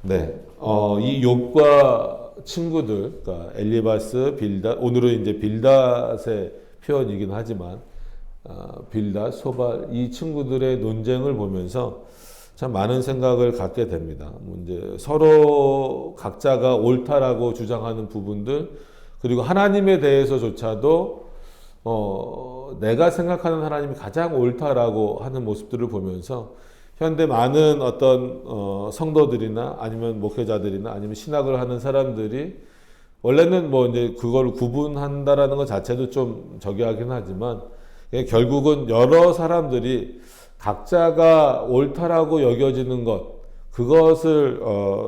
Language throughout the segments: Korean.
네. 이 욥과 친구들, 그러니까 엘리바스, 빌닷, 오늘은 이제 빌닷의 표현이긴 하지만, 빌닷, 소발, 이 친구들의 논쟁을 보면서 참 많은 생각을 갖게 됩니다. 뭐 이제 서로 각자가 옳다라고 주장하는 부분들, 그리고 하나님에 대해서조차도, 내가 생각하는 하나님이 가장 옳다라고 하는 모습들을 보면서 현대 많은 어떤 성도들이나 아니면 목회자들이나 아니면 신학을 하는 사람들이 원래는 뭐 이제 그걸 구분한다라는 것 자체도 좀 저기 하긴 하지만 결국은 여러 사람들이 각자가 옳다라고 여겨지는 것 그것을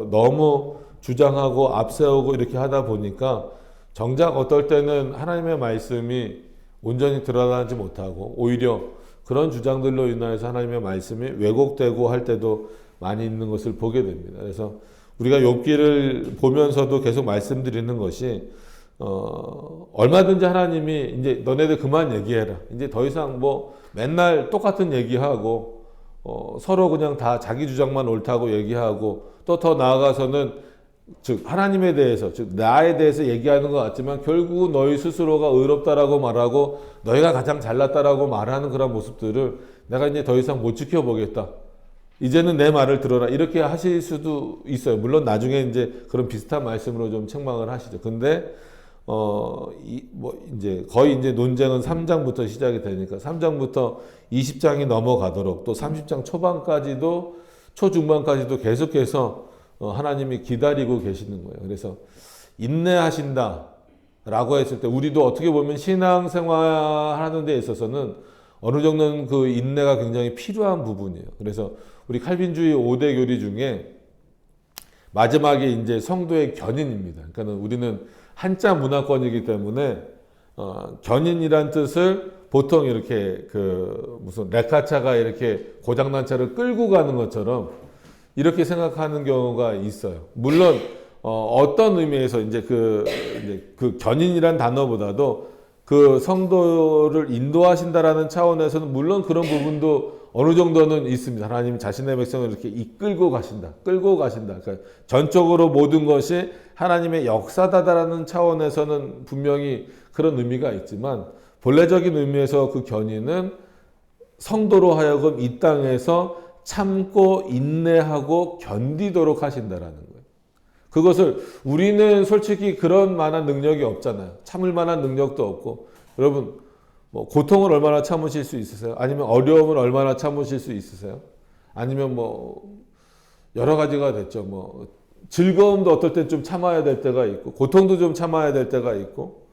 너무 주장하고 앞세우고 이렇게 하다 보니까 정작 어떨 때는 하나님의 말씀이 온전히 드러나지 못하고 오히려 그런 주장들로 인하여서 하나님의 말씀이 왜곡되고 할 때도 많이 있는 것을 보게 됩니다. 그래서 우리가 욥기를 보면서도 계속 말씀드리는 것이 얼마든지 하나님이 이제 너네들 그만 얘기해라. 이제 더 이상 뭐 맨날 똑같은 얘기하고 서로 그냥 다 자기 주장만 옳다고 얘기하고 또 더 나아가서는 즉 하나님에 대해서 즉 나에 대해서 얘기하는 것 같지만 결국은 너희 스스로가 의롭다라고 말하고 너희가 가장 잘났다라고 말하는 그런 모습들을 내가 이제 더 이상 못 지켜보겠다. 이제는 내 말을 들어라. 이렇게 하실 수도 있어요. 물론 나중에 이제 그런 비슷한 말씀으로 좀 책망을 하시죠. 근데 이제 거의 이제 논쟁은 3장부터 시작이 되니까 3장부터 20장이 넘어가도록 또 30장 초반까지도 초중반까지도 계속해서 하나님이 기다리고 계시는 거예요. 그래서 인내하신다 라고 했을 때 우리도 어떻게 보면 신앙생활 하는 데 있어서는 어느 정도는 그 인내가 굉장히 필요한 부분이에요. 그래서 우리 칼빈주의 5대 교리 중에 마지막에 이제 성도의 견인입니다. 그러니까 우리는 한자 문화권이기 때문에 견인이란 뜻을 보통 이렇게 그 무슨 레카차가 이렇게 고장난 차를 끌고 가는 것처럼 이렇게 생각하는 경우가 있어요. 물론 어떤 의미에서 이제 그 견인이란 단어보다도 그 성도를 인도하신다라는 차원에서는 물론 그런 부분도 어느 정도는 있습니다. 하나님 자신의 백성을 이렇게 이끌고 가신다. 끌고 가신다. 그러니까 전적으로 모든 것이 하나님의 역사다라는 차원에서는 분명히 그런 의미가 있지만 본래적인 의미에서 그 견인은 성도로 하여금 이 땅에서 참고 인내하고 견디도록 하신다라는 거예요. 그것을 우리는 솔직히 그런 만한 능력이 없잖아요. 참을 만한 능력도 없고. 여러분 뭐 고통을 얼마나 참으실 수 있으세요? 아니면 어려움을 얼마나 참으실 수 있으세요? 아니면 뭐 여러 가지가 됐죠. 뭐 즐거움도 어떨 땐 좀 참아야 될 때가 있고 고통도 좀 참아야 될 때가 있고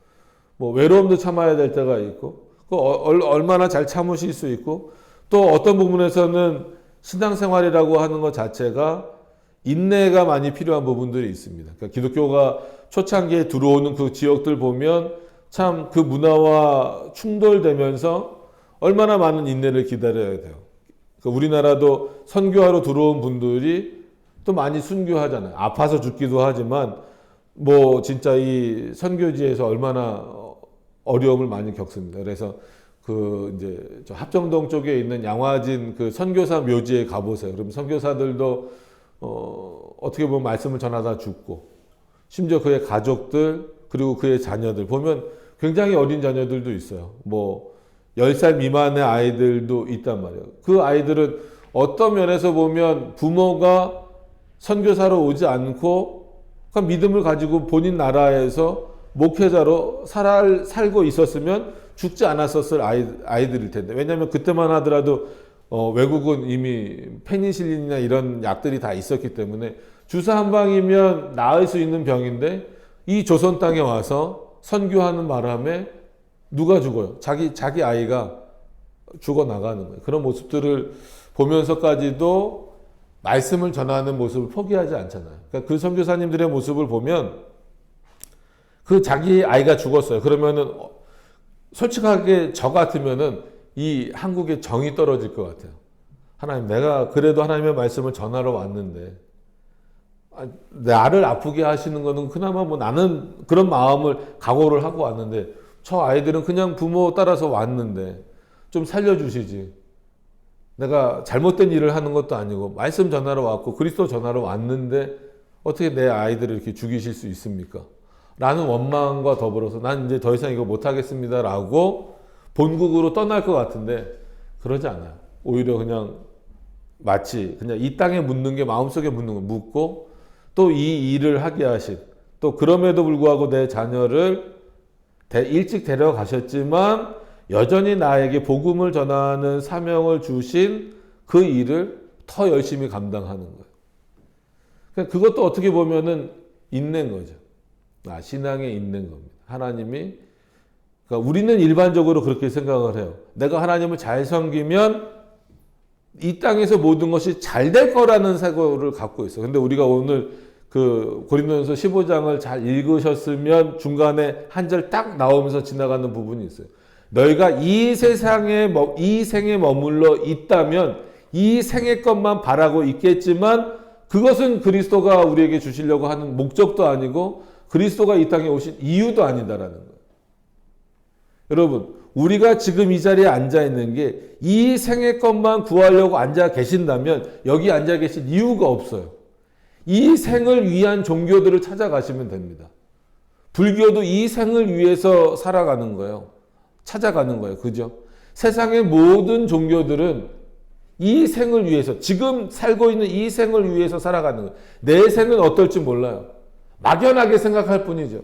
뭐 외로움도 참아야 될 때가 있고 얼마나 잘 참으실 수 있고 또 어떤 부분에서는 신앙생활이라고 하는 것 자체가 인내가 많이 필요한 부분들이 있습니다. 그러니까 기독교가 초창기에 들어오는 그 지역들 보면 참 그 문화와 충돌되면서 얼마나 많은 인내를 기다려야 돼요. 그러니까 우리나라도 선교하러 들어온 분들이 또 많이 순교하잖아요. 아파서 죽기도 하지만 뭐 진짜 이 선교지에서 얼마나 어려움을 많이 겪습니다. 그래서 그 이제 저 합정동 쪽에 있는 양화진 그 선교사 묘지에 가보세요. 그럼 선교사들도 어떻게 보면 말씀을 전하다 죽고 심지어 그의 가족들 그리고 그의 자녀들 보면 굉장히 어린 자녀들도 있어요. 뭐 10살 미만의 아이들도 있단 말이에요. 그 아이들은 어떤 면에서 보면 부모가 선교사로 오지 않고 그 믿음을 가지고 본인 나라에서 목회자로 살고 있었으면 죽지 않았었을 아이들일 텐데 왜냐하면 그때만 하더라도 외국은 이미 페니실린이나 이런 약들이 다 있었기 때문에 주사 한 방이면 나을 수 있는 병인데 이 조선 땅에 와서 선교하는 바람에 누가 죽어요? 자기 아이가 죽어 나가는 거예요. 그런 모습들을 보면서까지도 말씀을 전하는 모습을 포기하지 않잖아요. 그러니까 그 선교사님들의 모습을 보면 그 자기 아이가 죽었어요. 그러면은 솔직하게 저 같으면은 이 한국에 정이 떨어질 것 같아요. 하나님, 내가 그래도 하나님의 말씀을 전하러 왔는데 나를 아프게 하시는 거는 그나마 뭐 나는 그런 마음을 각오를 하고 왔는데 저 아이들은 그냥 부모 따라서 왔는데 좀 살려주시지. 내가 잘못된 일을 하는 것도 아니고 말씀 전하러 왔고 그리스도 전하러 왔는데 어떻게 내 아이들을 이렇게 죽이실 수 있습니까? 라는 원망과 더불어서 난 이제 더 이상 이거 못하겠습니다 라고 본국으로 떠날 것 같은데 그러지 않아요. 오히려 그냥 마치 그냥 이 땅에 묻는 게 마음속에 묻는 거 묻고 또 이 일을 하게 하신 또 그럼에도 불구하고 내 자녀를 일찍 데려가셨지만 여전히 나에게 복음을 전하는 사명을 주신 그 일을 더 열심히 감당하는 거예요. 그러니까 그것도 어떻게 보면은 인내인 거죠. 신앙의 인내인 겁니다. 하나님이 그러니까 우리는 일반적으로 그렇게 생각을 해요. 내가 하나님을 잘 섬기면 이 땅에서 모든 것이 잘 될 거라는 사고를 갖고 있어요. 근데 우리가 오늘 그 고린도전서 15장을 잘 읽으셨으면 중간에 한 절 딱 나오면서 지나가는 부분이 있어요. 너희가 이 세상에 이 생에 머물러 있다면 이 생의 것만 바라고 있겠지만 그것은 그리스도가 우리에게 주시려고 하는 목적도 아니고 그리스도가 이 땅에 오신 이유도 아니다라는 거예요. 여러분, 우리가 지금 이 자리에 앉아 있는 게 이 생의 것만 구하려고 앉아 계신다면 여기 앉아 계실 이유가 없어요. 이 생을 위한 종교들을 찾아가시면 됩니다. 불교도 이 생을 위해서 살아가는 거예요. 찾아가는 거예요. 그죠? 세상의 모든 종교들은 이 생을 위해서, 지금 살고 있는 이 생을 위해서 살아가는 거예요. 내 생은 어떨지 몰라요. 막연하게 생각할 뿐이죠.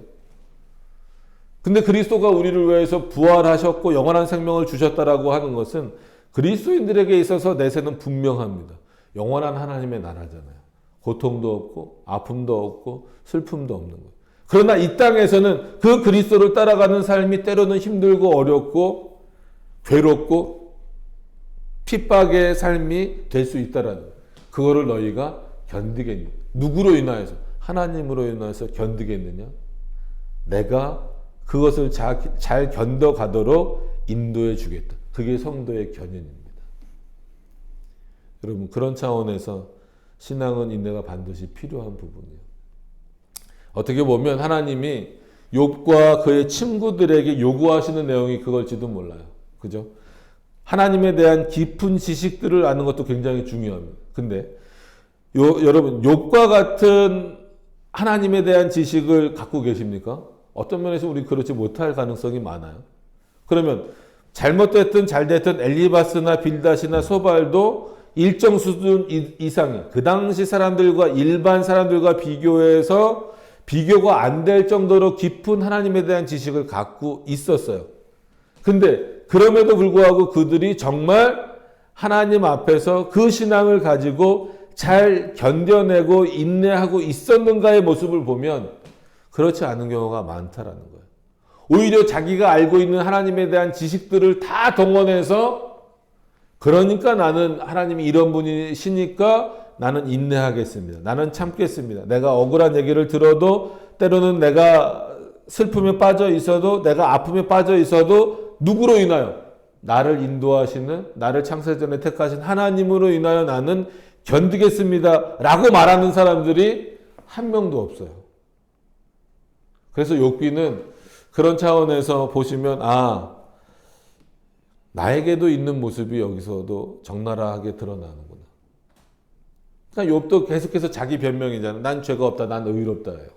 근데 그리스도가 우리를 위해서 부활하셨고 영원한 생명을 주셨다라고 하는 것은 그리스도인들에게 있어서 내 생은 분명합니다. 영원한 하나님의 나라잖아요. 고통도 없고 아픔도 없고 슬픔도 없는 거예요. 그러나 이 땅에서는 그 그리스도를 따라가는 삶이 때로는 힘들고 어렵고 괴롭고 핍박의 삶이 될 수 있다라는 거예요. 그거를 너희가 견디겠느냐. 누구로 인하여서? 하나님으로 인하여서 견디겠느냐? 내가 그것을 잘 견뎌가도록 인도해 주겠다. 그게 성도의 견인입니다. 여러분, 그런 차원에서 신앙은 인내가 반드시 필요한 부분이에요. 어떻게 보면 하나님이 욥과 그의 친구들에게 요구하시는 내용이 그걸지도 몰라요. 그죠? 하나님에 대한 깊은 지식들을 아는 것도 굉장히 중요합니다. 근데 여러분, 욥과 같은 하나님에 대한 지식을 갖고 계십니까? 어떤 면에서 우리 그렇지 못할 가능성이 많아요. 그러면 잘못됐든 잘됐든 엘리바스나 빌닷이나 소발도 일정 수준 이상의 그 당시 사람들과 일반 사람들과 비교해서 비교가 안 될 정도로 깊은 하나님에 대한 지식을 갖고 있었어요. 근데 그럼에도 불구하고 그들이 정말 하나님 앞에서 그 신앙을 가지고 잘 견뎌내고 인내하고 있었는가의 모습을 보면 그렇지 않은 경우가 많다라는 거예요. 오히려 자기가 알고 있는 하나님에 대한 지식들을 다 동원해서 그러니까 나는 하나님이 이런 분이시니까 나는 인내하겠습니다. 나는 참겠습니다. 내가 억울한 얘기를 들어도 때로는 내가 슬픔에 빠져 있어도 내가 아픔에 빠져 있어도 누구로 인하여? 나를 인도하시는 나를 창세전에 택하신 하나님으로 인하여 나는 견디겠습니다. 라고 말하는 사람들이 한 명도 없어요. 그래서 욥기는 그런 차원에서 보시면 나에게도 있는 모습이 여기서도 적나라하게 드러나는구나. 그러니까 욥도 계속해서 자기 변명이잖아. 난 죄가 없다. 난 의롭다예요.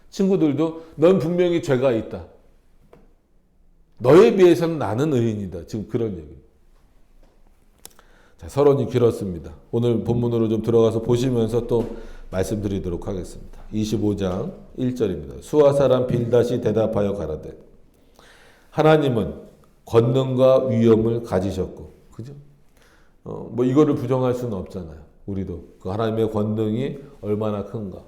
친구들도 넌 분명히 죄가 있다. 너에 비해서는 나는 의인이다. 지금 그런 얘기입니다. 자, 서론이 길었습니다. 오늘 본문으로 좀 들어가서 보시면서 또 말씀드리도록 하겠습니다. 25장 1절입니다. 수아 사람 빌닷이 대답하여 가라되 하나님은 권능과 위엄을 가지셨고, 그죠? 뭐 이거를 부정할 수는 없잖아요. 우리도 그 하나님의 권능이 얼마나 큰가,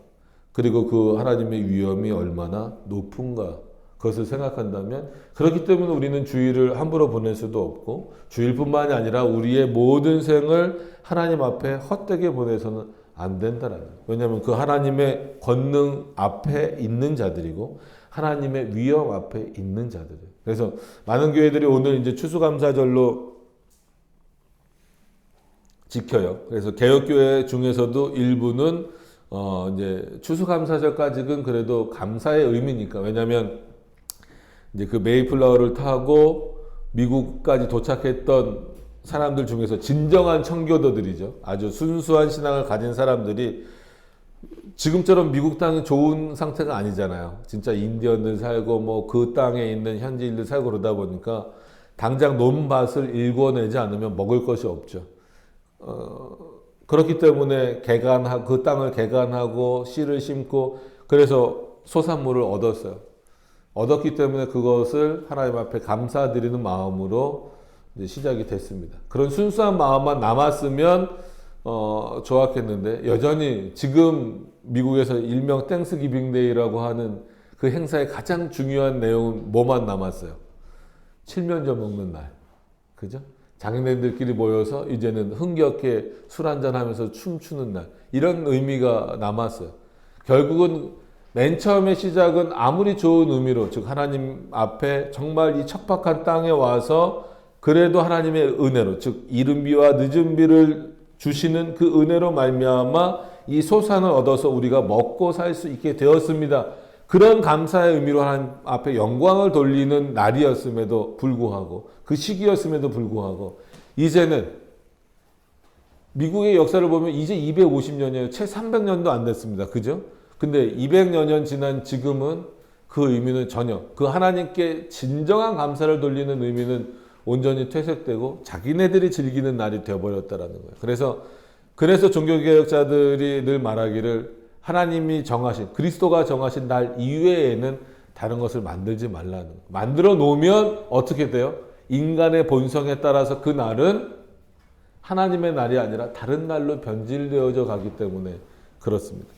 그리고 그 하나님의 위엄이 얼마나 높은가, 그것을 생각한다면 그렇기 때문에 우리는 주일을 함부로 보낼 수도 없고 주일뿐만이 아니라 우리의 모든 생을 하나님 앞에 헛되게 보내서는 안 된다라는 거예요. 왜냐하면 그 하나님의 권능 앞에 있는 자들이고 하나님의 위엄 앞에 있는 자들이에요. 그래서 많은 교회들이 오늘 이제 추수감사절로 지켜요. 그래서 개혁교회 중에서도 일부는 이제 추수감사절까지는 그래도 감사의 의미니까, 왜냐하면 이제 그 메이플라워를 타고 미국까지 도착했던 사람들 중에서 진정한 청교도들이죠. 아주 순수한 신앙을 가진 사람들이 지금처럼 미국 땅이 좋은 상태가 아니잖아요. 진짜 인디언들 살고 뭐 그 땅에 있는 현지인들 살고 그러다 보니까 당장 논밭을 일궈내지 않으면 먹을 것이 없죠. 그렇기 때문에 그 땅을 개간하고 씨를 심고 그래서 소산물을 얻었어요. 얻었기 때문에 그것을 하나님 앞에 감사드리는 마음으로 이제 시작이 됐습니다. 그런 순수한 마음만 남았으면 좋았겠는데 여전히 지금 미국에서 일명 땡스기빙데이라고 하는 그 행사의 가장 중요한 내용은 뭐만 남았어요? 칠면조 먹는 날. 그죠? 장인들끼리 모여서 이제는 흥겹게 술 한잔 하면서 춤추는 날. 이런 의미가 남았어요. 결국은 맨 처음에 시작은 아무리 좋은 의미로, 즉 하나님 앞에 정말 이 척박한 땅에 와서 그래도 하나님의 은혜로, 즉 이른 비와 늦은 비를 주시는 그 은혜로 말미암아 이 소산을 얻어서 우리가 먹고 살 수 있게 되었습니다. 그런 감사의 의미로 하나님 앞에 영광을 돌리는 날이었음에도 불구하고, 그 시기였음에도 불구하고, 이제는 미국의 역사를 보면 이제 250년이에요. 채 300년도 안 됐습니다. 그죠? 근데 200여 년 지난 지금은 그 의미는 전혀, 그 하나님께 진정한 감사를 돌리는 의미는 온전히 퇴색되고 자기네들이 즐기는 날이 되어버렸다라는 거예요. 그래서 종교개혁자들이 늘 말하기를 하나님이 정하신, 그리스도가 정하신 날 이외에는 다른 것을 만들지 말라는 거예요. 만들어 놓으면 어떻게 돼요? 인간의 본성에 따라서 그 날은 하나님의 날이 아니라 다른 날로 변질되어져 가기 때문에 그렇습니다.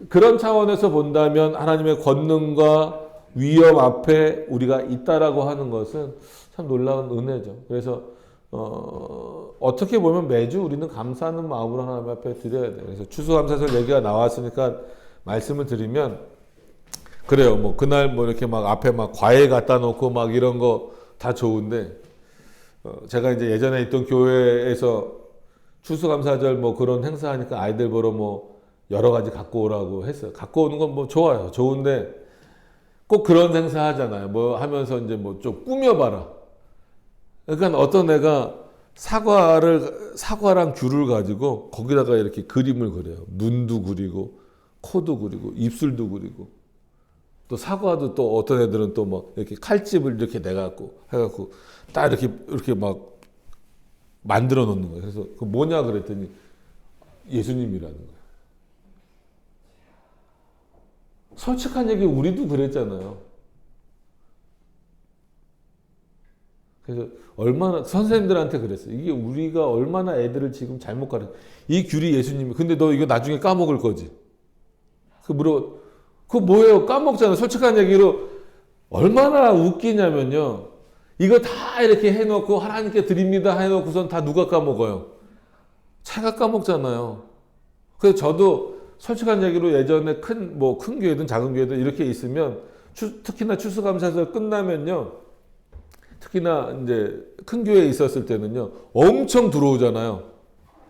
그런 차원에서 본다면 하나님의 권능과 위험 앞에 우리가 있다라고 하는 것은 참 놀라운 은혜죠. 그래서 어떻게 보면 매주 우리는 감사하는 마음으로 하나님 앞에 드려야 돼요. 그래서 추수감사절 얘기가 나왔으니까 말씀을 드리면 그래요. 뭐 그날 뭐 이렇게 막 앞에 막 과일 갖다 놓고 막 이런 거 다 좋은데 제가 이제 예전에 있던 교회에서 추수감사절 뭐 그런 행사하니까 아이들 보러 뭐 여러 가지 갖고 오라고 했어요. 갖고 오는 건 뭐 좋아요. 좋은데 꼭 그런 행사 하잖아요. 뭐 하면서 이제 뭐 좀 꾸며봐라. 그러니까 어떤 애가 사과랑 귤을 가지고 거기다가 이렇게 그림을 그려요. 눈도 그리고 코도 그리고 입술도 그리고 또 사과도 또 어떤 애들은 또 뭐 이렇게 칼집을 이렇게 내갖고 해갖고 딱 이렇게 막 만들어 놓는 거예요. 그래서 그 뭐냐 그랬더니 예수님이라는 거예요. 솔직한 얘기 우리도 그랬잖아요. 그래서 얼마나 선생님들한테 그랬어요. 이게 우리가 얼마나 애들을 지금 잘못 가르쳐. 이 귤이 예수님이. 근데 너 이거 나중에 까먹을 거지. 그거 뭐예요? 까먹잖아. 솔직한 얘기로 얼마나 웃기냐면요. 이거 다 이렇게 해놓고 하나님께 드립니다 해놓고선 다 누가 까먹어요? 차가 까먹잖아요. 그래서 저도 솔직한 얘기로 예전에 큰 교회든 작은 교회든 이렇게 있으면 특히나 추수감사절 끝나면요. 특히나 이제 큰 교회에 있었을 때는요. 엄청 들어오잖아요.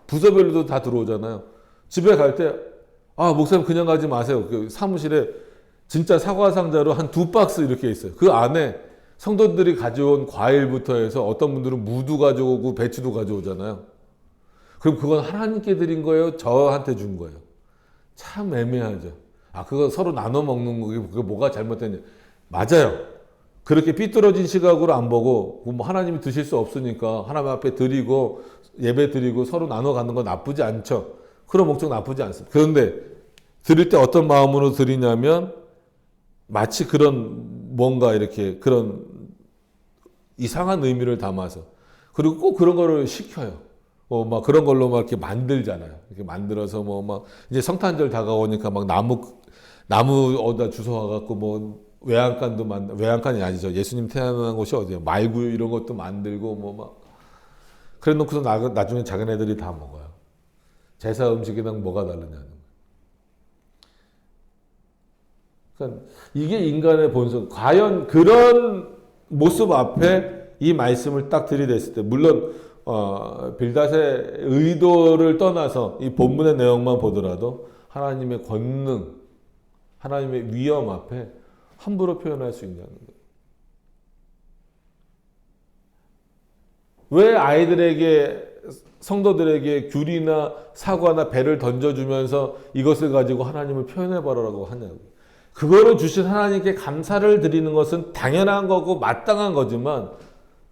부서별로도 다 들어오잖아요. 집에 갈 때 목사님 그냥 가지 마세요. 그 사무실에 진짜 사과 상자로 한 2박스 이렇게 있어요. 그 안에 성도들이 가져온 과일부터 해서 어떤 분들은 무도 가져오고 배추도 가져오잖아요. 그럼 그건 하나님께 드린 거예요? 저한테 준 거예요? 참 애매하죠. 그거 서로 나눠 먹는 거, 그게 뭐가 잘못됐냐. 맞아요. 그렇게 삐뚤어진 시각으로 안 보고, 뭐 하나님이 드실 수 없으니까 하나님 앞에 드리고, 예배 드리고 서로 나눠 가는 건 나쁘지 않죠. 그런 목적 나쁘지 않습니다. 그런데 드릴 때 어떤 마음으로 드리냐면, 마치 그런 뭔가 이렇게 그런 이상한 의미를 담아서. 그리고 꼭 그런 거를 시켜요. 막 그런 걸로 막 이렇게 만들잖아요. 이렇게 만들어서 이제 성탄절 다가오니까 막 나무 어디다 주워와갖고 외양간이 아니죠. 예수님 태어난 곳이 어디예요? 말구유 이런 것도 만들고 그래 놓고서 나중에 자기네들이 다 먹어요. 제사 음식이랑 뭐가 다르냐는 거예요. 그러니까 이게 인간의 본성. 과연 그런 모습 앞에 이 말씀을 딱 들이댔을 때, 물론 빌닷의 의도를 떠나서 이 본문의 내용만 보더라도 하나님의 권능, 하나님의 위엄 앞에 함부로 표현할 수 있냐는 거예요. 왜 아이들에게 성도들에게 귤이나 사과나 배를 던져주면서 이것을 가지고 하나님을 표현해봐라라고 하냐고. 그거를 주신 하나님께 감사를 드리는 것은 당연한 거고 마땅한 거지만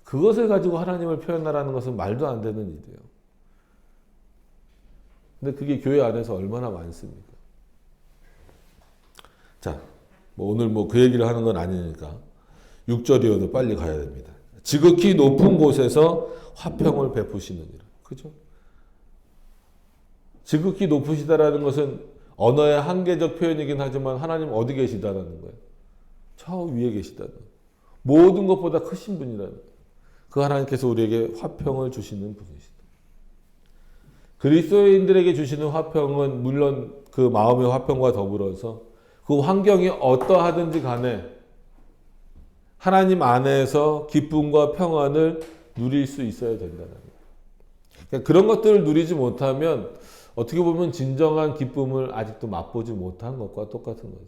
그것을 가지고 하나님을 표현하라는 것은 말도 안 되는 일이에요. 근데 그게 교회 안에서 얼마나 많습니까? 자, 뭐 오늘 뭐 그 얘기를 하는 건 아니니까 6절이어도 빨리 가야 됩니다. 지극히 높은 곳에서 화평을 베푸시느니라. 그죠? 지극히 높으시다라는 것은 언어의 한계적 표현이긴 하지만 하나님 어디 계시다라는 거예요. 저 위에 계시다는 거예요. 모든 것보다 크신 분이라는 거예요. 그 하나님께서 우리에게 화평을 주시는 분이시다. 그리스도인들에게 주시는 화평은 물론 그 마음의 화평과 더불어서 그 환경이 어떠하든지 간에 하나님 안에서 기쁨과 평안을 누릴 수 있어야 된다는 거예요. 그러니까 그런 것들을 누리지 못하면 어떻게 보면 진정한 기쁨을 아직도 맛보지 못한 것과 똑같은 거죠.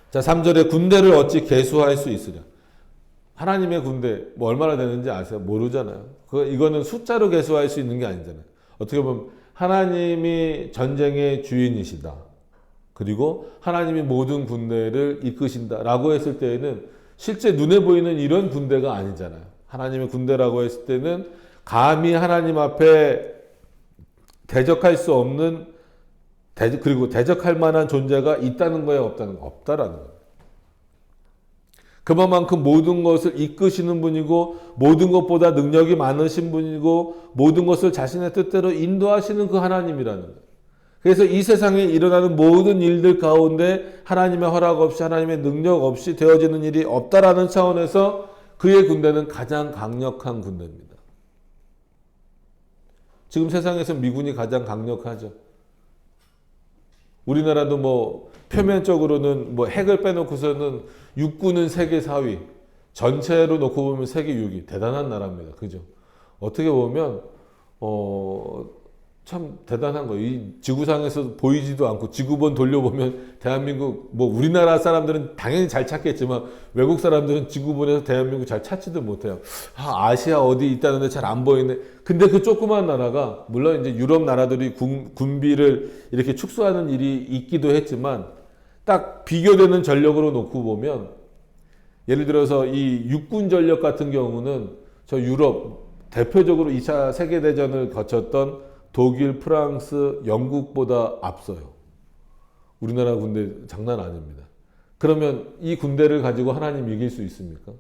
자, 3절에 군대를 어찌 계수할 수 있으랴. 하나님의 군대 뭐 얼마나 되는지 아세요? 모르잖아요. 이거는 숫자로 계수할 수 있는 게 아니잖아요. 어떻게 보면 하나님이 전쟁의 주인이시다. 그리고 하나님이 모든 군대를 이끄신다라고 했을 때에는 실제 눈에 보이는 이런 군대가 아니잖아요. 하나님의 군대라고 했을 때는 감히 하나님 앞에 대적할 수 없는 그리고 대적할 만한 존재가 있다는 거야 없다는 거 없다라는 거예요. 그만큼 모든 것을 이끄시는 분이고 모든 것보다 능력이 많으신 분이고 모든 것을 자신의 뜻대로 인도하시는 그 하나님이라는 거예요. 그래서 이 세상에 일어나는 모든 일들 가운데 하나님의 허락 없이 하나님의 능력 없이 되어지는 일이 없다라는 차원에서 그의 군대는 가장 강력한 군대입니다. 지금 세상에서 미군이 가장 강력하죠. 우리나라도 뭐 표면적으로는 뭐 핵을 빼놓고서는 육군은 세계 4위, 전체로 놓고 보면 세계 6위. 대단한 나라입니다. 그죠? 어떻게 보면 참 대단한 거예요. 이 지구상에서 보이지도 않고 지구본 돌려보면 대한민국 뭐 우리나라 사람들은 당연히 잘 찾겠지만 외국 사람들은 지구본에서 대한민국 잘 찾지도 못해요. 아시아 어디 있다는데 잘 안 보이네. 근데 그 조그만 나라가 물론 이제 유럽 나라들이 군비를 이렇게 축소하는 일이 있기도 했지만 딱 비교되는 전력으로 놓고 보면 예를 들어서 이 육군 전력 같은 경우는 저 유럽 대표적으로 2차 세계대전을 거쳤던 독일, 프랑스, 영국보다 앞서요. 우리나라 군대 장난 아닙니다. 그러면 이 군대를 가지고 하나님 이길 수 있습니까?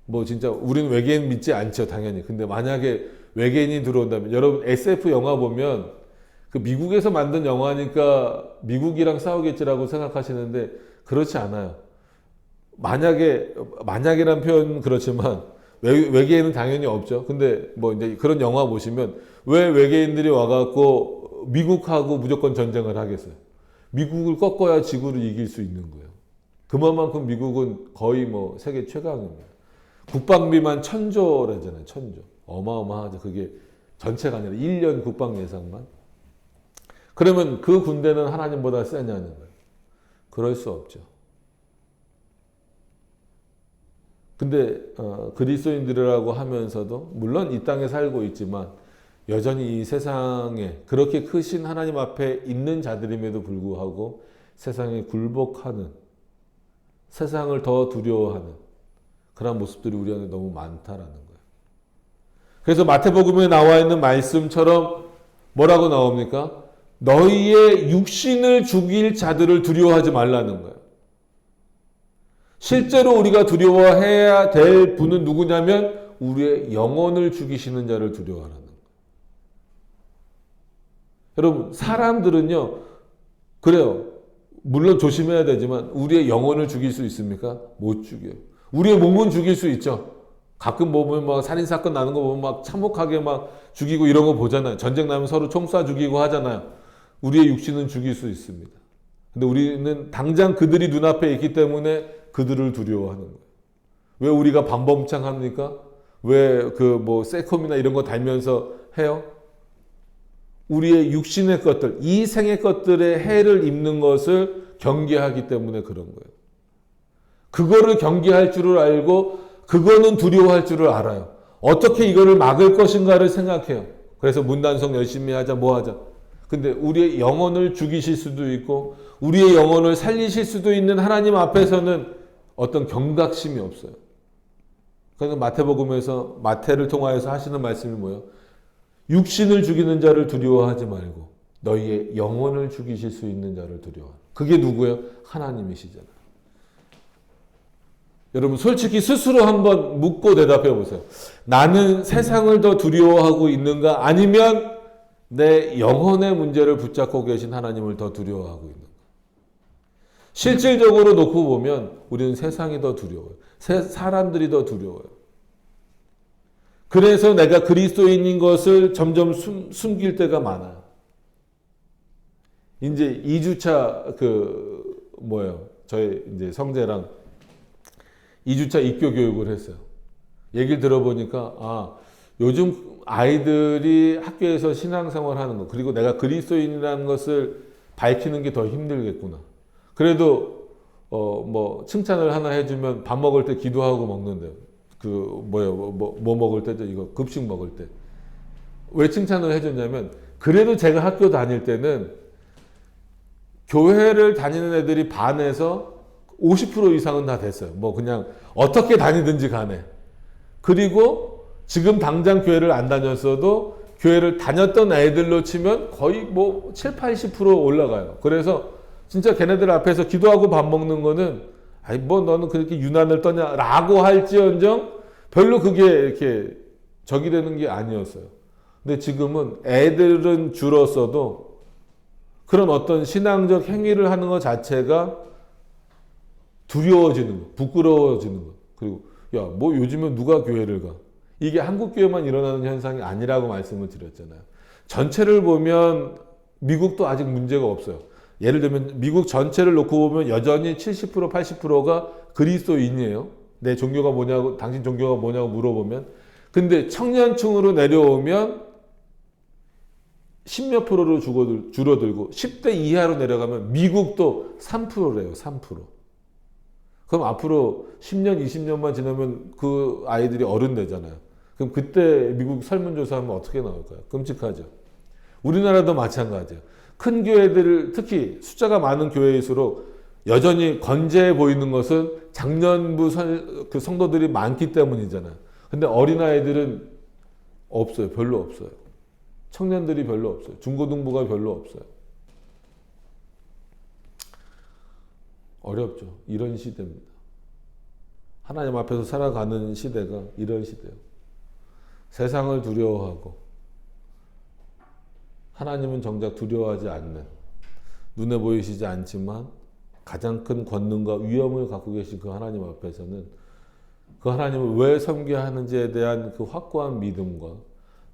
뭐 진짜 우리는 외계인 믿지 않죠, 당연히. 근데 만약에 외계인이 들어온다면 여러분 SF 영화 보면 그 미국에서 만든 영화니까 미국이랑 싸우겠지라고 생각하시는데 그렇지 않아요. 만약이란 표현은 그렇지만 외계인은 당연히 없죠. 근데 뭐 이제 그런 영화 보시면 왜 외계인들이 와갖고 미국하고 무조건 전쟁을 하겠어요? 미국을 꺾어야 지구를 이길 수 있는 거예요. 그만큼 미국은 거의 뭐 세계 최강입니다. 국방비만 1,000조라잖아요. 1,000조. 어마어마하죠. 그게 전체가 아니라 1년 국방 예산만. 그러면 그 군대는 하나님보다 세냐는 거예요. 그럴 수 없죠. 근데 그리스도인들이라고 하면서도 물론 이 땅에 살고 있지만 여전히 이 세상에 그렇게 크신 하나님 앞에 있는 자들임에도 불구하고 세상에 굴복하는, 세상을 더 두려워하는 그런 모습들이 우리 안에 너무 많다라는 거예요. 그래서 마태복음에 나와 있는 말씀처럼 뭐라고 나옵니까? 너희의 육신을 죽일 자들을 두려워하지 말라는 거예요. 실제로 우리가 두려워해야 될 분은 누구냐면 우리의 영혼을 죽이시는 자를 두려워하라는 거예요. 여러분 사람들은요 그래요. 물론 조심해야 되지만 우리의 영혼을 죽일 수 있습니까? 못 죽여요. 우리의 몸은 죽일 수 있죠. 가끔 보면 막 살인사건 나는 거 보면 막 참혹하게 막 죽이고 이런 거 보잖아요. 전쟁 나면 서로 총 쏴 죽이고 하잖아요. 우리의 육신은 죽일 수 있습니다. 근데 우리는 당장 그들이 눈앞에 있기 때문에 그들을 두려워하는 거예요. 왜 우리가 반범창합니까? 왜 그 뭐 세컴이나 이런 거 달면서 해요? 우리의 육신의 것들, 이 생의 것들의 해를 입는 것을 경계하기 때문에 그런 거예요. 그거를 경계할 줄을 알고 그거는 두려워할 줄을 알아요. 어떻게 이거를 막을 것인가를 생각해요. 그래서 문단속 열심히 하자, 뭐 하자. 근데 우리의 영혼을 죽이실 수도 있고 우리의 영혼을 살리실 수도 있는 하나님 앞에서는 어떤 경각심이 없어요. 그래서 마태복음에서 마태를 통하여서 하시는 말씀이 뭐예요? 육신을 죽이는 자를 두려워하지 말고 너희의 영혼을 죽이실 수 있는 자를 두려워하라. 그게 누구예요? 하나님이시잖아요. 여러분 솔직히 스스로 한번 묻고 대답해 보세요. 나는 세상을 더 두려워하고 있는가? 아니면 내 영혼의 문제를 붙잡고 계신 하나님을 더 두려워하고 있는가? 실질적으로 놓고 보면 우리는 세상이 더 두려워요. 사람들이 더 두려워요. 그래서 내가 그리스도인인 것을 점점 숨길 때가 많아요. 이제 2주차 저희 이제 성재랑 2주차 입교 교육을 했어요. 얘기를 들어보니까 요즘 아이들이 학교에서 신앙생활 하는 거, 그리고 내가 그리스도인이라는 것을 밝히는 게 더 힘들겠구나. 그래도 칭찬을 하나 해주면 밥 먹을 때 기도하고 먹는데요. 뭐 먹을 때죠? 이거 급식 먹을 때. 왜 칭찬을 해줬냐면, 그래도 제가 학교 다닐 때는 교회를 다니는 애들이 반에서 50% 이상은 다 됐어요. 그냥 어떻게 다니든지 간에. 그리고 지금 당장 교회를 안 다녔어도 교회를 다녔던 애들로 치면 거의 7, 80% 올라가요. 그래서 진짜 걔네들 앞에서 기도하고 밥 먹는 거는 너는 그렇게 유난을 떠냐 라고 할지언정 별로 그게 이렇게 적이 되는 게 아니었어요. 근데 지금은 애들은 줄었어도 그런 어떤 신앙적 행위를 하는 것 자체가 두려워지는 거, 부끄러워지는 거. 그리고 요즘은 누가 교회를 가? 이게 한국 교회만 일어나는 현상이 아니라고 말씀을 드렸잖아요. 전체를 보면 미국도 아직 문제가 없어요. 예를 들면 미국 전체를 놓고 보면 여전히 70% 80%가 그리스도인이에요. 내 종교가 뭐냐고, 당신 종교가 뭐냐고 물어보면. 근데 청년층으로 내려오면 10몇 프로로 줄어들고 10대 이하로 내려가면 미국도 3%래요. 3%. 그럼 앞으로 10년, 20년만 지나면 그 아이들이 어른 되잖아요. 그럼 그때 미국 설문조사하면 어떻게 나올까요? 끔찍하죠. 우리나라도 마찬가지예요. 큰 교회들, 특히 숫자가 많은 교회일수록 여전히 건재해 보이는 것은 작년부 그 성도들이 많기 때문이잖아요. 근데 어린아이들은 없어요. 별로 없어요. 청년들이 별로 없어요. 중고등부가 별로 없어요. 어렵죠. 이런 시대입니다. 하나님 앞에서 살아가는 시대가 이런 시대예요. 세상을 두려워하고 하나님은 정작 두려워하지 않는, 눈에 보이시지 않지만 가장 큰 권능과 위엄을 갖고 계신 그 하나님 앞에서는 그 하나님을 왜 섬겨야 하는지에 대한 그 확고한 믿음과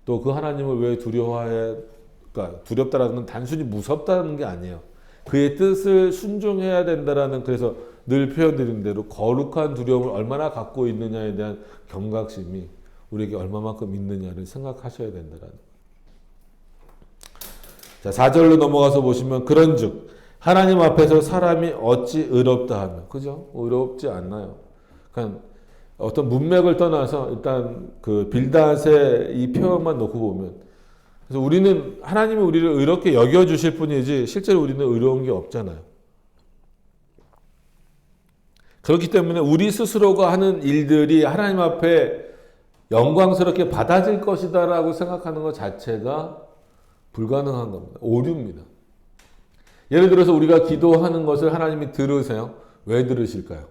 또 그 하나님을 왜 그러니까 두렵다라는 건 단순히 무섭다는 게 아니에요. 그의 뜻을 순종해야 된다라는, 그래서 늘 표현드린 대로 거룩한 두려움을 얼마나 갖고 있느냐에 대한 경각심이 우리에게 얼마만큼 있느냐를 생각하셔야 된다라는. 자, 4절로 넘어가서 보시면 그런즉 하나님 앞에서 사람이 어찌 의롭다 하며, 그죠? 의롭지 않나요? 그러니까 어떤 문맥을 떠나서 일단 그 빌닷의 이 표현만 놓고 보면, 그래서 우리는 하나님이 우리를 의롭게 여겨주실 뿐이지 실제로 우리는 의로운 게 없잖아요. 그렇기 때문에 우리 스스로가 하는 일들이 하나님 앞에 영광스럽게 받아질 것이다라고 생각하는 것 자체가 불가능한 겁니다. 오류입니다. 예를 들어서 우리가 기도하는 것을 하나님이 들으세요. 왜 들으실까요?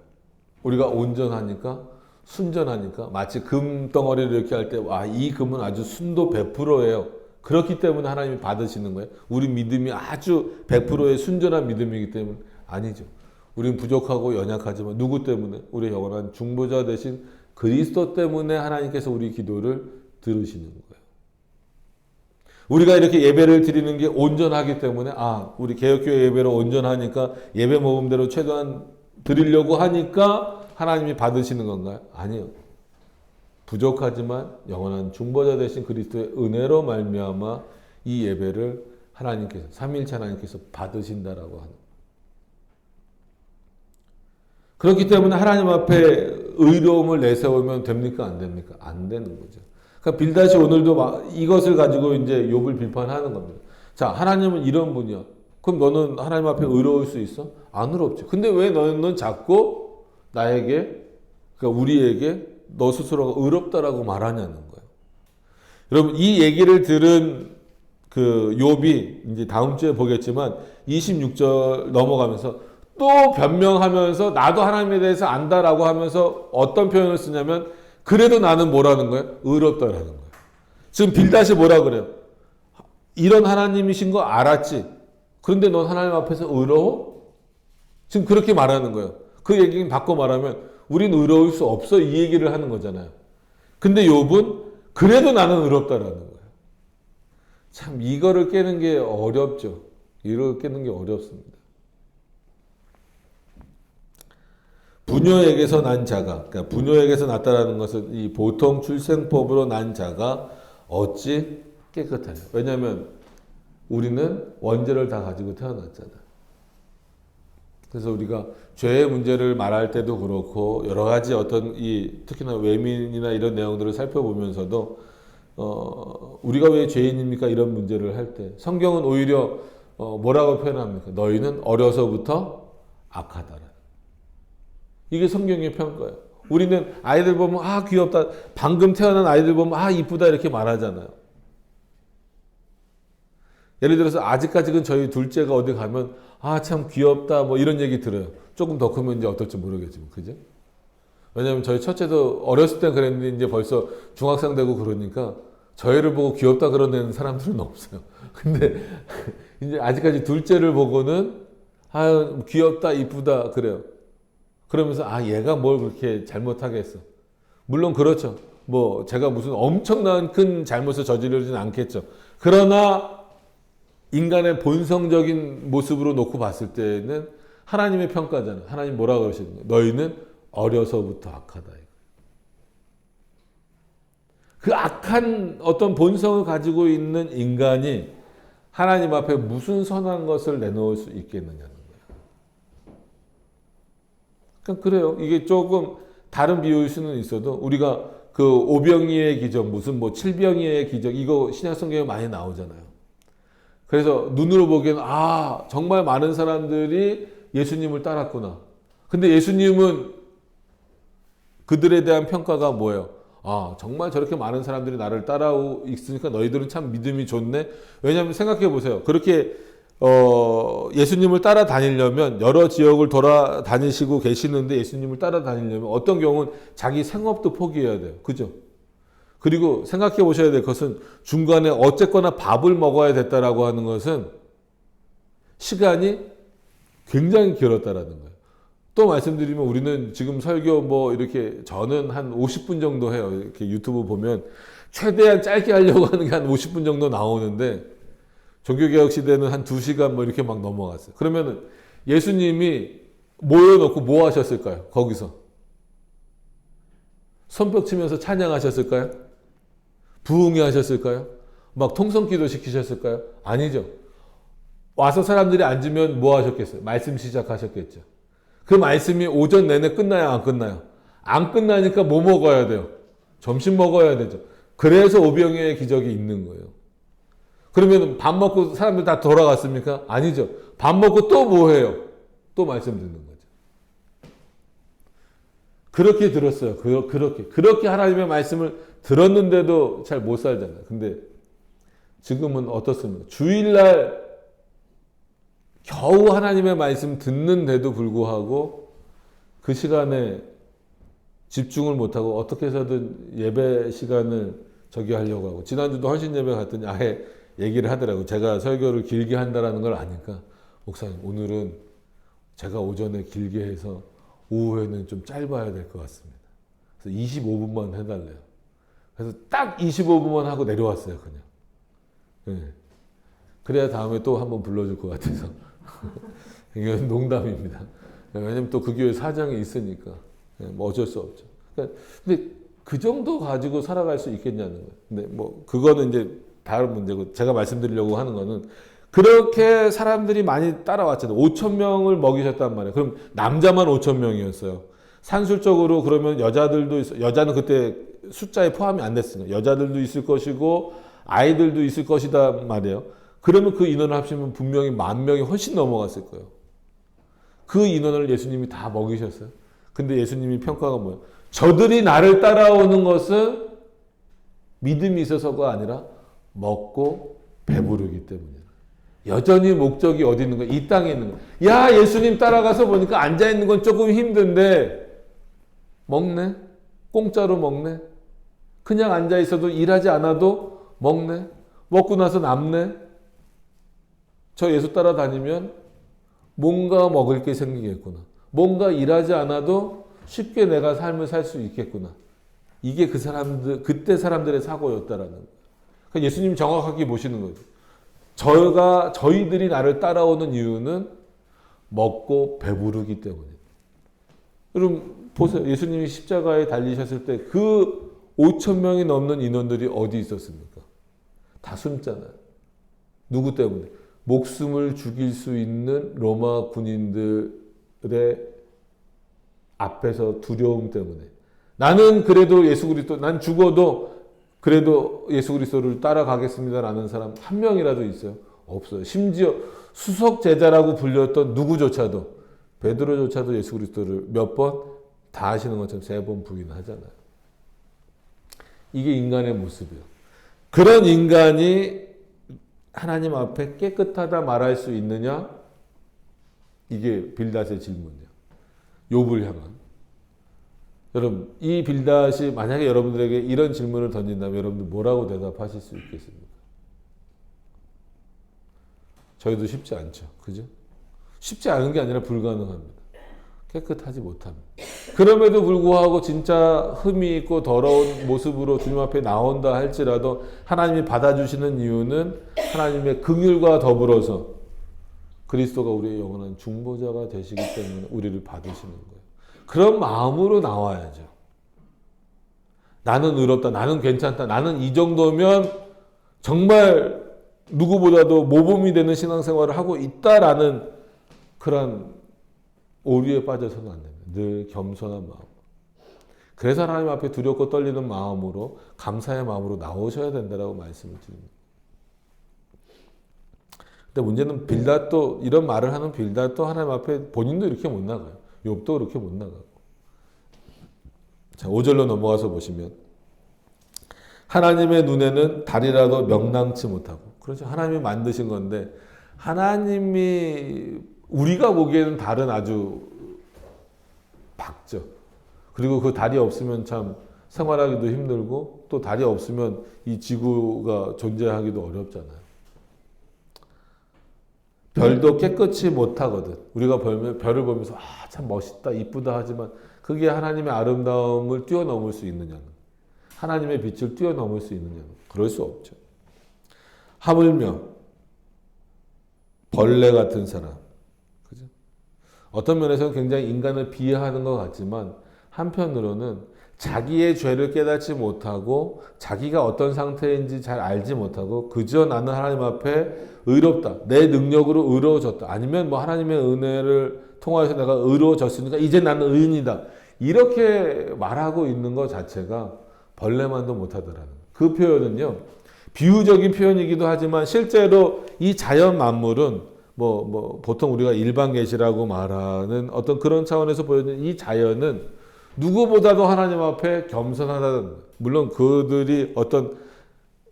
우리가 온전하니까? 순전하니까? 마치 금덩어리를 이렇게 할 때 이 금은 아주 순도 100%예요. 그렇기 때문에 하나님이 받으시는 거예요. 우리 믿음이 아주 100%의 순전한 믿음이기 때문에 아니죠. 우리는 부족하고 연약하지만 누구 때문에? 우리의 영원한 중보자 되신 그리스도 때문에 하나님께서 우리 기도를 들으시는 거예요. 우리가 이렇게 예배를 드리는 게 온전하기 때문에 우리 개혁교회 예배로 온전하니까 예배 모금대로 최대한 드리려고 하니까 하나님이 받으시는 건가요? 아니요. 부족하지만 영원한 중보자 되신 그리스도의 은혜로 말미암아 이 예배를 하나님께서, 삼위일체 하나님께서 받으신다라고 하는. 그렇기 때문에 하나님 앞에 의로움을 내세우면 됩니까? 안 됩니까? 안 되는 거죠. 그러니까 빌닷이 오늘도 이것을 가지고 이제 욥을 비판하는 겁니다. 자, 하나님은 이런 분이야. 그럼 너는 하나님 앞에 의로울 수 있어? 안 의롭지. 근데 왜 너는 자꾸 나에게, 그러니까 우리에게 너 스스로가 의롭다라고 말하냐는 거예요. 여러분, 이 얘기를 들은 그 욥이 이제 다음 주에 보겠지만 26절 넘어가면서 또 변명하면서 나도 하나님에 대해서 안다라고 하면서 어떤 표현을 쓰냐면 그래도 나는 뭐라는 거예요? 의롭다라는 거예요. 지금 빌닷이 뭐라 그래요? 이런 하나님이신 거 알았지? 그런데 넌 하나님 앞에서 의로워? 지금 그렇게 말하는 거예요. 그 얘기는 바꿔 말하면 우린 의로울 수 없어 이 얘기를 하는 거잖아요. 근데 욥은 그래도 나는 의롭다라는 거예요. 참 이거를 깨는 게 어렵죠. 이걸 깨는 게 어렵습니다. 부녀에게서 난 자가, 그러니까 부녀에게서 났다라는 것은 이 보통 출생법으로 난 자가 어찌 깨끗하냐. 왜냐하면 우리는 원죄를 다 가지고 태어났잖아. 그래서 우리가 죄의 문제를 말할 때도 그렇고 여러 가지 어떤 특히나 외민이나 이런 내용들을 살펴보면서도 우리가 왜 죄인입니까? 이런 문제를 할 때 성경은 오히려 뭐라고 표현합니까? 너희는 어려서부터 악하다라. 이게 성경의 평가예요. 우리는 아이들 보면 아 귀엽다. 방금 태어난 아이들 보면 아 이쁘다 이렇게 말하잖아요. 예를 들어서 아직까지는 저희 둘째가 어디 가면 아 참 귀엽다 뭐 이런 얘기 들어요. 조금 더 크면 이제 어떨지 모르겠지만 그죠? 왜냐하면 저희 첫째도 어렸을 땐 그랬는데 이제 벌써 중학생 되고 그러니까 저희를 보고 귀엽다 그러는 사람들은 없어요. 근데 이제 아직까지 둘째를 보고는 아 귀엽다 이쁘다 그래요. 그러면서 아 얘가 뭘 그렇게 잘못하겠어. 물론 그렇죠. 뭐 제가 무슨 엄청난 큰 잘못을 저지르진 않겠죠. 그러나 인간의 본성적인 모습으로 놓고 봤을 때는 하나님의 평가잖아요. 하나님 뭐라고 그러시는 거예요? 너희는 어려서부터 악하다. 그 악한 어떤 본성을 가지고 있는 인간이 하나님 앞에 무슨 선한 것을 내놓을 수 있겠느냐는 거예요. 그러니까 그래요. 이게 조금 다른 비유일 수는 있어도 우리가 그 오병이의 기적, 무슨 뭐 칠병이의 기적 이거 신약 성경에 많이 나오잖아요. 그래서 눈으로 보기에는 아 정말 많은 사람들이 예수님을 따랐구나. 근데 예수님은 그들에 대한 평가가 뭐예요? 아 정말 저렇게 많은 사람들이 나를 따라오고 있으니까 너희들은 참 믿음이 좋네. 왜냐하면 생각해 보세요. 그렇게 예수님을 따라다니려면 여러 지역을 돌아다니시고 계시는데 예수님을 따라다니려면 어떤 경우는 자기 생업도 포기해야 돼요. 그죠? 그리고 생각해 보셔야 될 것은 중간에 어쨌거나 밥을 먹어야 됐다라고 하는 것은 시간이 굉장히 길었다라는 거예요. 또 말씀드리면 우리는 지금 설교 뭐 이렇게 저는 한 50분 정도 해요. 이렇게 유튜브 보면 최대한 짧게 하려고 하는 게 한 50분 정도 나오는데 종교개혁 시대는 한 2시간 뭐 이렇게 막 넘어갔어요. 그러면은 예수님이 모여놓고 뭐 하셨을까요? 거기서 손뼉 치면서 찬양하셨을까요? 부흥회 하셨을까요? 막 통성기도 시키셨을까요? 아니죠. 와서 사람들이 앉으면 뭐 하셨겠어요? 말씀 시작하셨겠죠. 그 말씀이 오전 내내 끝나요? 안 끝나요? 안 끝나니까 뭐 먹어야 돼요? 점심 먹어야 되죠. 그래서 오병이어의 기적이 있는 거예요. 그러면 밥 먹고 사람들 다 돌아갔습니까? 아니죠. 밥 먹고 또 뭐 해요? 또 말씀 듣는 거죠. 그렇게 들었어요. 그렇게 하나님의 말씀을 들었는데도 잘 못 살잖아요. 근데 지금은 어떻습니까? 주일날 겨우 하나님의 말씀 듣는데도 불구하고 그 시간에 집중을 못하고 어떻게 해서든 예배 시간을 저기 하려고 하고 지난주도 헌신 예배 갔더니 아예 얘기를 하더라고요. 제가 설교를 길게 한다는 걸 아니까 목사님 오늘은 제가 오전에 길게 해서 오후에는 좀 짧아야 될 것 같습니다. 그래서 25분만 해달래요. 그래서 딱 25분만 하고 내려왔어요. 그냥. 네. 그래야 다음에 또 한번 불러줄 것 같아서. 이건 농담입니다. 왜냐면 또 그 교회 사장이 있으니까. 뭐 어쩔 수 없죠. 그러니까 근데 그 정도 가지고 살아갈 수 있겠냐는 거예요. 근데 뭐 그거는 이제 다른 문제고 제가 말씀드리려고 하는 거는 그렇게 사람들이 많이 따라왔잖아요. 5,000명을 먹이셨단 말이에요. 그럼 남자만 5,000명이었어요. 산술적으로 그러면 여자들도 여자는 그때 숫자에 포함이 안 됐으니까 여자들도 있을 것이고 아이들도 있을 것이다 말이에요. 그러면 그 인원을 합치면 분명히 10,000명이 훨씬 넘어갔을 거예요. 그 인원을 예수님이 다 먹이셨어요. 근데 예수님이 평가가 뭐예요? 저들이 나를 따라오는 것은 믿음이 있어서가 아니라 먹고 배부르기 때문이다. 여전히 목적이 어디 있는 거야? 이 땅에 있는 거야. 야, 예수님 따라가서 보니까 앉아있는 건 조금 힘든데 먹네? 공짜로 먹네? 그냥 앉아있어도 일하지 않아도 먹네? 먹고 나서 남네? 저 예수 따라다니면 뭔가 먹을 게 생기겠구나. 뭔가 일하지 않아도 쉽게 내가 삶을 살 수 있겠구나. 이게 그 사람들, 그때 사람들의 사고였다라는 거예요. 그러니까 예수님이 정확하게 보시는 거죠. 저희들이 나를 따라오는 이유는 먹고 배부르기 때문이에요. 여러분, 보세요. 예수님이 십자가에 달리셨을 때 그 5,000명이 넘는 인원들이 어디 있었습니까? 다 숨잖아요. 누구 때문에? 목숨을 죽일 수 있는 로마 군인들의 앞에서 두려움 때문에. 나는 그래도 예수 그리스도, 난 죽어도 그래도 예수 그리스도를 따라가겠습니다라는 사람 한 명이라도 있어요? 없어요. 심지어 수석 제자라고 불렸던 누구조차도, 베드로조차도 예수 그리스도를 몇 번 다 하시는 것처럼 3번 부인하잖아요. 이게 인간의 모습이에요. 그런 인간이 하나님 앞에 깨끗하다 말할 수 있느냐? 이게 빌닷의 질문이에요. 욥을 향한. 여러분, 이 빌닷이 만약에 여러분들에게 이런 질문을 던진다면 여러분들 뭐라고 대답하실 수 있겠습니까? 저희도 쉽지 않죠. 그죠? 쉽지 않은 게 아니라 불가능합니다. 깨끗하지 못합니다. 그럼에도 불구하고 진짜 흠이 있고 더러운 모습으로 주님 앞에 나온다 할지라도 하나님이 받아주시는 이유는 하나님의 긍휼과 더불어서 그리스도가 우리의 영원한 중보자가 되시기 때문에 우리를 받으시는 거예요. 그런 마음으로 나와야죠. 나는 의롭다, 나는 괜찮다, 나는 이 정도면 정말 누구보다도 모범이 되는 신앙생활을 하고 있다라는 그런 오류에 빠져서는 안 됩니다. 늘 겸손한 마음. 그래서 하나님 앞에 두렵고 떨리는 마음으로 감사의 마음으로 나오셔야 된다라고 말씀을 드립니다. 근데 문제는 빌닷도 이런 말을 하는 빌닷도 하나님 앞에 본인도 이렇게 못 나가요. 욥도 그렇게 못 나가고. 자, 5절로 넘어가서 보시면 하나님의 눈에는 달이라도 명랑치 못하고, 그렇죠. 하나님이 만드신 건데 하나님이 우리가 보기에는 달은 아주 밝죠. 그리고 그 달이 없으면 참 생활하기도 힘들고 또 달이 없으면 이 지구가 존재하기도 어렵잖아요. 별도 깨끗이 못하거든. 우리가 별을 보면서 참 멋있다, 이쁘다 하지만 그게 하나님의 아름다움을 뛰어넘을 수 있느냐는, 하나님의 빛을 뛰어넘을 수 있느냐는 그럴 수 없죠. 하물며 벌레 같은 사람, 그죠? 어떤 면에서는 굉장히 인간을 비하하는 것 같지만 한편으로는 자기의 죄를 깨닫지 못하고 자기가 어떤 상태인지 잘 알지 못하고 그저 나는 하나님 앞에 의롭다, 내 능력으로 의로워졌다, 아니면 뭐 하나님의 은혜를 통하여서 내가 의로워졌으니까 이제 나는 의인이다, 이렇게 말하고 있는 것 자체가 벌레만도 못하더라는 그 표현은요, 비유적인 표현이기도 하지만 실제로 이 자연 만물은 보통 우리가 일반 계시라고 말하는 어떤 그런 차원에서 보여지는 이 자연은 누구보다도 하나님 앞에 겸손하다는, 물론 그들이 어떤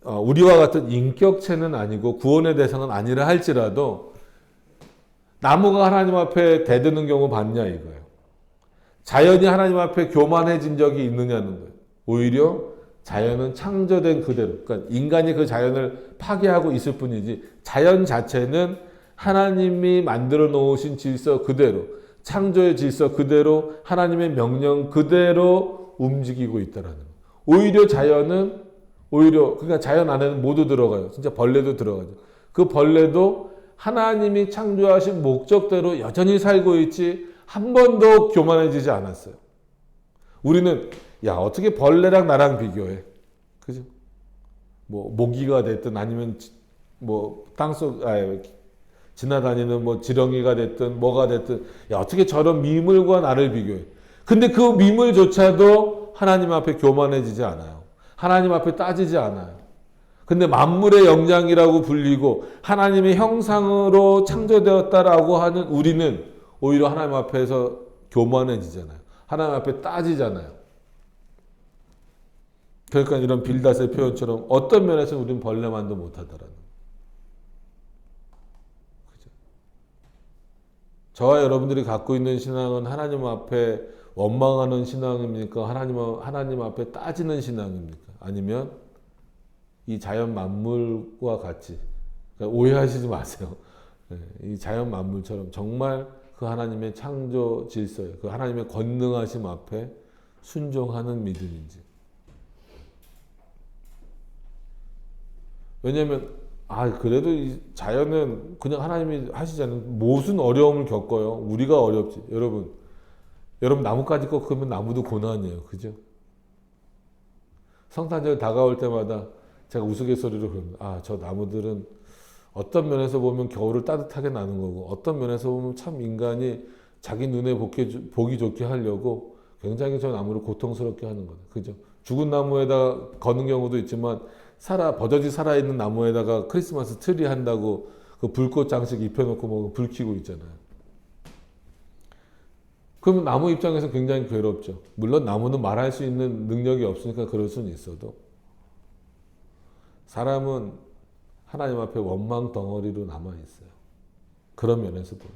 우리와 같은 인격체는 아니고 구원의 대상은 아니라 할지라도 나무가 하나님 앞에 대드는 경우 봤냐 이거예요. 자연이 하나님 앞에 교만해진 적이 있느냐는 거예요. 오히려 자연은 창조된 그대로, 그러니까 인간이 그 자연을 파괴하고 있을 뿐이지 자연 자체는 하나님이 만들어 놓으신 질서 그대로, 창조의 질서 그대로, 하나님의 명령 그대로 움직이고 있다라는 거예요. 오히려 자연은 그러니까 자연 안에는 모두 들어가요. 진짜 벌레도 들어가죠. 그 벌레도 하나님이 창조하신 목적대로 여전히 살고 있지 한 번도 교만해지지 않았어요. 우리는 어떻게 벌레랑 나랑 비교해? 그죠? 모기가 됐든 아니면 땅속 지나다니는 지렁이가 됐든 뭐가 됐든 어떻게 저런 미물과 나를 비교해? 근데 그 미물조차도 하나님 앞에 교만해지지 않아요. 하나님 앞에 따지지 않아요. 근데 만물의 영장이라고 불리고 하나님의 형상으로 창조되었다라고 하는 우리는 오히려 하나님 앞에서 교만해지잖아요. 하나님 앞에 따지잖아요. 그러니까 이런 빌닷의 표현처럼 어떤 면에서 우리는 벌레만도 못하다라는. 그죠? 저와 여러분들이 갖고 있는 신앙은 하나님 앞에 원망하는 신앙입니까? 하나님 앞에 따지는 신앙입니까? 아니면 이 자연 만물과 같이, 그러니까 오해하시지 마세요. 이 자연 만물처럼 정말 그 하나님의 창조 질서에, 그 하나님의 권능하심 앞에 순종하는 믿음인지. 왜냐하면 그래도 이 자연은 그냥 하나님이 하시잖아요. 무슨 어려움을 겪어요. 우리가 어렵지. 여러분 나뭇가지 꺾으면 나무도 고난이에요. 그죠? 성탄절 다가올 때마다 제가 우스갯소리로 그럽니다. 저 나무들은 어떤 면에서 보면 겨울을 따뜻하게 나는 거고 어떤 면에서 보면 참 인간이 자기 눈에 보기 좋게 하려고 굉장히 저 나무를 고통스럽게 하는 거예요. 그죠? 죽은 나무에다 거는 경우도 있지만 버젓이 살아있는 나무에다가 크리스마스 트리 한다고 그 불꽃 장식 입혀놓고 뭐 불 켜고 있잖아요. 그럼 나무 입장에서 굉장히 괴롭죠. 물론 나무는 말할 수 있는 능력이 없으니까 그럴 수는 있어도 사람은 하나님 앞에 원망 덩어리로 남아있어요. 그런 면에서 보면.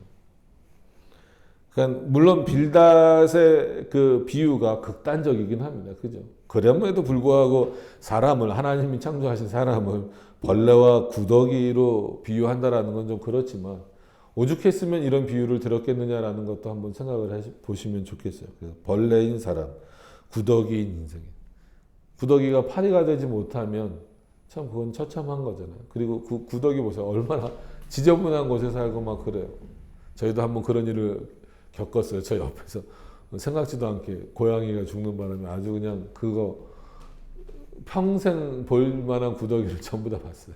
그러니까 물론 빌닷의 그 비유가 극단적이긴 합니다. 그죠? 그럼에도 불구하고 하나님이 창조하신 사람을 벌레와 구더기로 비유한다라는 건 좀 그렇지만 오죽했으면 이런 비유를 들었겠느냐라는 것도 한번 생각을 보시면 좋겠어요. 그래서 벌레인 사람, 구더기인 인생. 구더기가 파리가 되지 못하면 참 그건 처참한 거잖아요. 그리고 그 구더기 보세요. 얼마나 지저분한 곳에 살고 막 그래요. 저희도 한번 그런 일을 겪었어요. 저 옆에서 생각지도 않게 고양이가 죽는 바람에 아주 그냥 그거 평생 볼 만한 구더기를 전부 다 봤어요.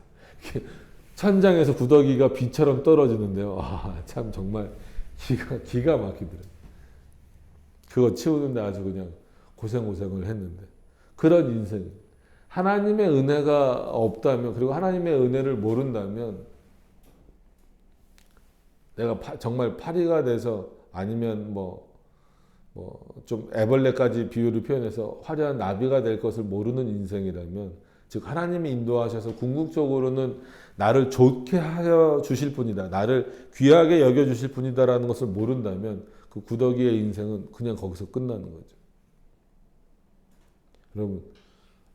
천장에서 구더기가 비처럼 떨어지는데요. 참 정말 기가 막히더라고요. 그거 치우는데 아주 그냥 고생을 했는데 그런 인생. 하나님의 은혜가 없다면 그리고 하나님의 은혜를 모른다면 내가 정말 파리가 돼서 아니면 좀 애벌레까지 비유를 표현해서 화려한 나비가 될 것을 모르는 인생이라면 즉 하나님이 인도하셔서 궁극적으로는 나를 좋게 하여 주실 분이다. 나를 귀하게 여겨 주실 분이다라는 것을 모른다면 그 구더기의 인생은 그냥 거기서 끝나는 거죠. 여러분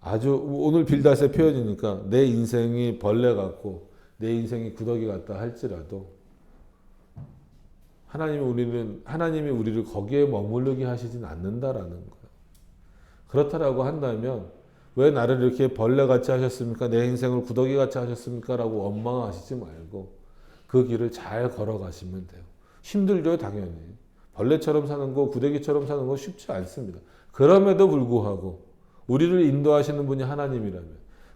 아주 오늘 빌닷의 표현이니까 내 인생이 벌레 같고 내 인생이 구더기 같다 할지라도 하나님이 우리를 거기에 머무르게 하시진 않는다라는 거예요. 그렇다라고 한다면 왜 나를 이렇게 벌레같이 하셨습니까? 내 인생을 구더기같이 하셨습니까? 라고 원망하시지 말고 그 길을 잘 걸어가시면 돼요. 힘들죠, 당연히. 벌레처럼 사는 거, 구더기처럼 사는 거 쉽지 않습니다. 그럼에도 불구하고 우리를 인도하시는 분이 하나님이라면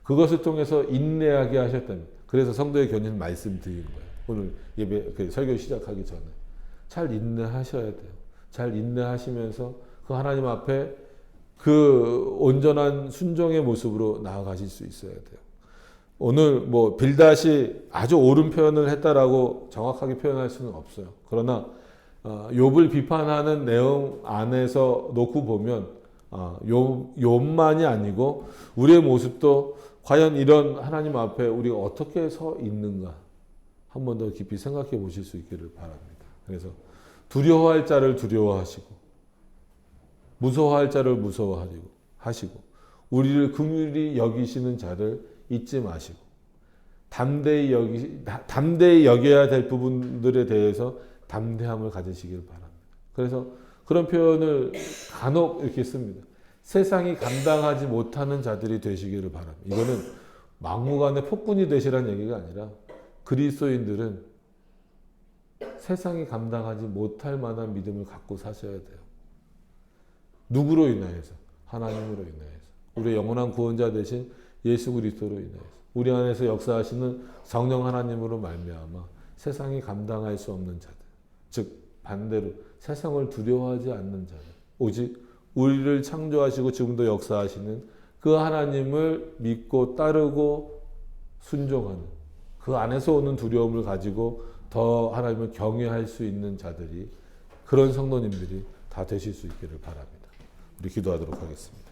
그것을 통해서 인내하게 하셨다면 그래서 성도의 견인 말씀드린 거예요. 오늘 예배 설교 시작하기 전에 잘 인내하셔야 돼요. 잘 인내하시면서 그 하나님 앞에 그 온전한 순종의 모습으로 나아가실 수 있어야 돼요. 오늘 빌닷이 아주 옳은 표현을 했다라고 정확하게 표현할 수는 없어요. 그러나 욥을 비판하는 내용 안에서 놓고 보면 욥만이 아니고 우리의 모습도 과연 이런 하나님 앞에 우리가 어떻게 서 있는가 한 번 더 깊이 생각해 보실 수 있기를 바랍니다. 그래서 두려워할 자를 두려워하시고 무서워할 자를 무서워하시고 우리를 긍휼히 여기시는 자를 잊지 마시고 담대히 여겨야 될 부분들에 대해서 담대함을 가지시길 바랍니다. 그래서 그런 표현을 간혹 이렇게 씁니다. 세상이 감당하지 못하는 자들이 되시기를 바랍니다. 이거는 막무가내 폭군이 되시라는 얘기가 아니라 그리스도인들은 세상이 감당하지 못할 만한 믿음을 갖고 사셔야 돼요. 누구로 인하여서? 하나님으로 인하여서. 우리의 영원한 구원자 되신 예수 그리스도로 인하여서. 우리 안에서 역사하시는 성령 하나님으로 말미암아 세상이 감당할 수 없는 자들. 즉 반대로 세상을 두려워하지 않는 자들. 오직 우리를 창조하시고 지금도 역사하시는 그 하나님을 믿고 따르고 순종하는 그 안에서 오는 두려움을 가지고 더 하나님을 경외할 수 있는 자들이, 그런 성도님들이 다 되실 수 있기를 바랍니다. 우리 기도하도록 하겠습니다.